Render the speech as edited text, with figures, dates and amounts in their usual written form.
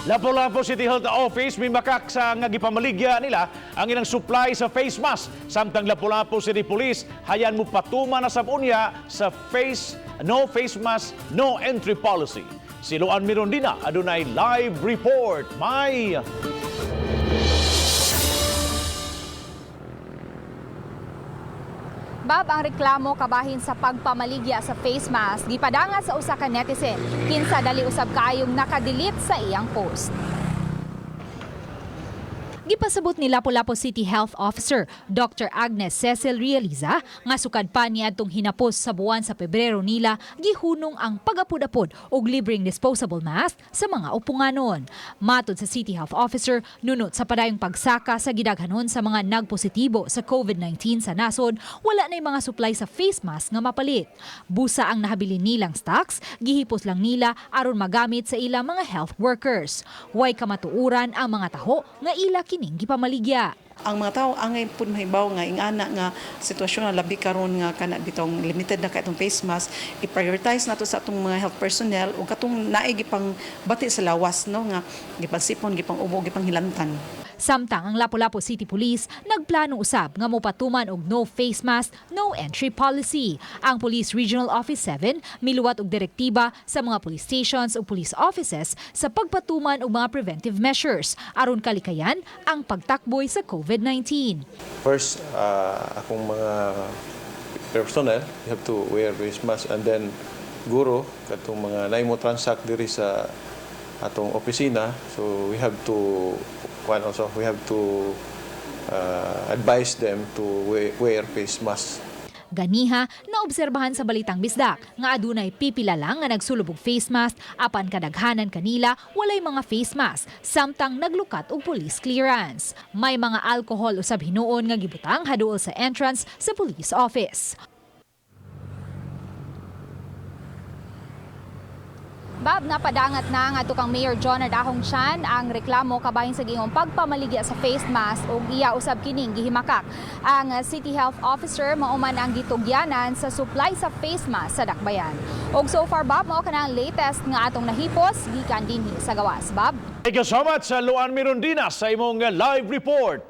Lapu-Lapu City Health Office may makak sa nga gipamaligya nila ang ilang supply sa face mask. Samtang Lapu-Lapu City Police hayan mo patuma na sabunya sa no face mask, no entry policy. Si Luan Mirondina adunay live report. May Bob, ang reklamo kabahin sa pagpamaligya sa face mask gipadangat sa usa ka netizen kinsa dali usab kaayong nakadelete sa iyang post. Gipasabot ni Lapu-Lapu City Health Officer Dr. Agnes Cecil Realiza nga sukad pa niadtong hinapos sa buwan sa Pebrero nila gihunong ang pag-apod-apod og libreng disposable mask sa mga upunganon. Matod sa City Health Officer, nunot sa padayong pagsaka sa gidaghanon sa mga nagpositibo sa COVID-19 sa nasod, wala na'y mga supply sa face mask nga mapalit. Busa ang nahabilin nilang stocks, gihipos lang nila aron magamit sa ilang mga health workers. Way kamatuuran ang mga taho nga ila kining gipamaligya. Ang mga tao angay pud mahibaw nga ingana nga sitwasyon na labi karon nga kana bitong limited na katong face mask, i-prioritize nato sa atong mga health personnel ug katong naay gipang bati sa lawas no nga gipagsipon, gipang ubo, gipang hilantan. Samtang ang Lapu-Lapu City Police nagplano usab nga mopatuman og no face mask, no entry policy. Ang Police Regional Office 7 miluwat og direktiba sa mga police stations ug police offices sa pagpatuman og mga preventive measures aron kalikayan ang pagtakboy sa COVID-19. First, akong mga personnel, you have to wear face mask, and then guro katong mga naimo transact diri sa atong opisina, so we have to advise them to wear face mask. Ganiha, naobserbahan sa Balitang Bisdak nga adunay pipila lang nga nagsulubog face mask apan kadaghanan kanila walay mga face mask samtang naglukat og police clearance. May mga alcohol usab hinuon nga gibutang haduol sa entrance sa police office. Bob, napadangat na nga tukang Mayor John Ardahong Chan ang reklamo kabahin sa gingong pagpamaligya sa face mask ug iya usab kining gihimakak. Ang City Health Officer mauman ang gitugyanan sa supply sa face mask sa Dakbayan. Og so far, Bob, mao kana ang latest nga atong nahipos gikan dinhi sa gawas. Bob. thank you so much sa Luan Mirondina sa imong live report.